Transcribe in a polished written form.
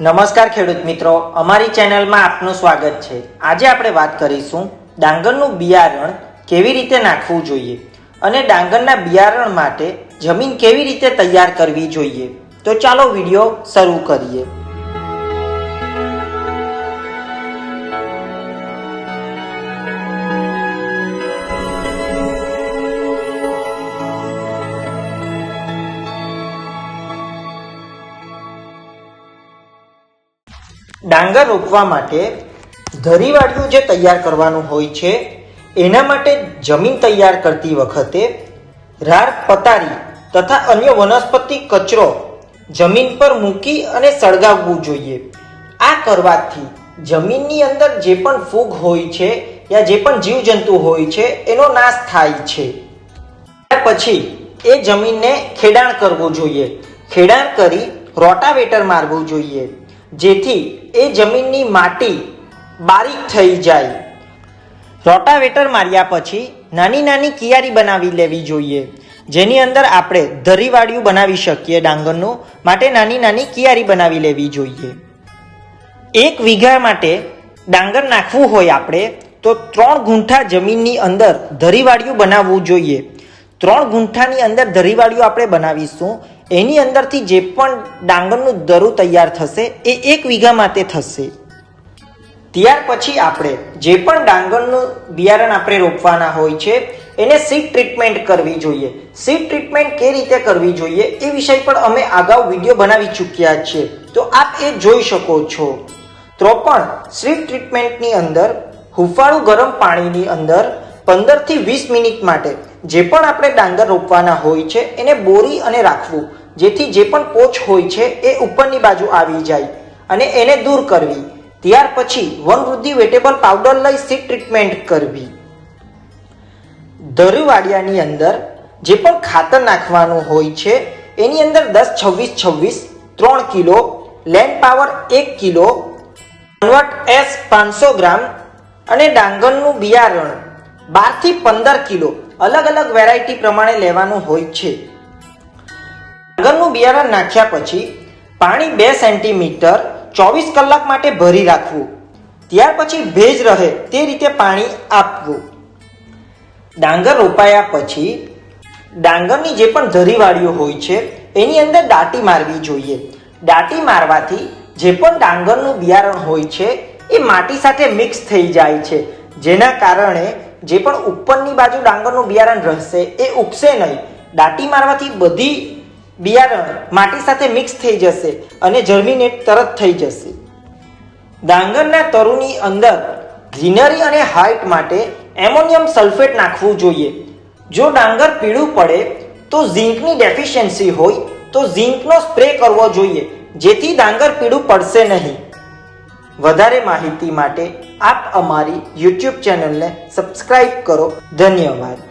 નમસ્કાર ખેડૂત મિત્રો, અમારી ચેનલમાં આપનું સ્વાગત છે। આજે આપણે વાત કરીશું ડાંગરનું બિયારણ કેવી રીતે નાખવું જોઈએ અને ડાંગરના બિયારણ માટે જમીન કેવી રીતે તૈયાર કરવી જોઈએ। તો ચાલો વિડિયો શરૂ કરીએ। ડાંગર રોપવા માટે ધરીવાળિયું જે તૈયાર કરવાનું હોય છે એના માટે જમીન તૈયાર કરતી વખતે રાર પતારી તથા અન્ય વનસ્પતિ કચરો જમીન પર મૂકી અને સળગાવવું જોઈએ। આ કરવાથી જમીનની અંદર જે પણ ફૂગ હોય છે યા જે પણ જીવજંતુ હોય છે એનો નાશ થાય છે। ત્યાર પછી એ જમીનને ખેડાણ કરવું જોઈએ। ખેડાણ કરી રોટાવેટર મારવું જોઈએ જેથી એ જમીનની માટી બારીક થઈ જાય। રોટાવેટર માર્યા પછી નાની નાની કિયારી બનાવી લેવી જોઈએ જેની અંદર આપણે ધરીવાળિયું બનાવી શકીએ। ડાંગરનું માટે નાની નાની કિયારી બનાવી લેવી જોઈએ। 1 વીઘા માટે ડાંગર નાખવું હોય આપણે તો 3 ગુંઠા જમીનની અંદર ધરીવાળિયું બનાવવું જોઈએ। 3 ગુંઠાની અંદર ધરીવાળિયું આપણે બનાવીશું એની અંદરથી જે પણ ડાંગરનું દરું તૈયાર થશે એ 1 વીઘા માટે થશે। ત્યાર પછી આપણે જે પણ ડાંગરનું બિયારણ આપણે રોપવાના હોય છે એને સીડ ટ્રીટમેન્ટ કરવી જોઈએ। સીડ ટ્રીટમેન્ટ કઈ રીતે કરવી જોઈએ એ વિષય પર અમે અગાઉ વિડીયો બનાવી ચૂક્યા છે, તો આપ એ જોઈ શકો છો। તો પણ સીડ ટ્રીટમેન્ટની અંદર હુંફાળું ગરમ પાણીની અંદર 15 થી 20 મિનિટ માટે જે પણ આપણે ડાંગર રોપવાના હોય છે એને બોરી અને રાખવું જેથી જે પણ પોચ હોય છે એ ઉપરની બાજુ આવી જાય અને એને દૂર કરવી। ત્યાર પછી વનવૃદ્ધિ વેટેબલ પાવડર લઈ સીડ ટ્રીટમેન્ટ કરવી। ધરીવાળિયાની અંદર જે પણ ખાતર નાખવાનું હોય છે એની અંદર 10-26-26 3 kilo, land power 1 kilo, convert S 500 ગ્રામ અને ડાંગરનું બિયારણ 12 થી 15 કિલો અલગ અલગ વેરાયટી પ્રમાણે લેવાનું હોય છે। ડાંગરનું બિયારણ નાખ્યા પછી પાણી 2 સેન્ટીમીટર 24 કલાક માટે ભરી રાખવું। ત્યાર પછી ભેજ રહે તે રીતે પાણી આપવું। ડાંગર રોપાયા પછી ડાંગરની જે પણ ધરીવાળીઓ હોય છે એની અંદર દાટી મારવી જોઈએ। દાટી મારવાથી જે પણ ડાંગરનું બિયારણ હોય છે એ માટી સાથે મિક્સ થઈ જાય છે જેના કારણે જે પણ ઉપરની બાજુ ડાંગરનું બિયારણ રહેશે એ ઉગશે નહીં। દાટી મારવાથી બધી બિયારણ માટી સાથે મિક્સ થઈ જશે અને જર્મિનેટ તરત થઈ જશે। ડાંગરના તરુની અંદર ગ્રીનરી અને હાઇટ માટે એમોનિયમ સલ્ફેટ નાખવું જોઈએ। જો ડાંગર પીળું પડે તો ઝીંકની ડેફિશિયન્સી હોય તો ઝીંકનો સ્પ્રે કરવો જોઈએ જેથી ડાંગર પીળું પડશે નહીં। વધારે માહિતી માટે આપ અમારી YouTube ચેનલને સબસ્ક્રાઇબ કરો। ધન્યવાદ।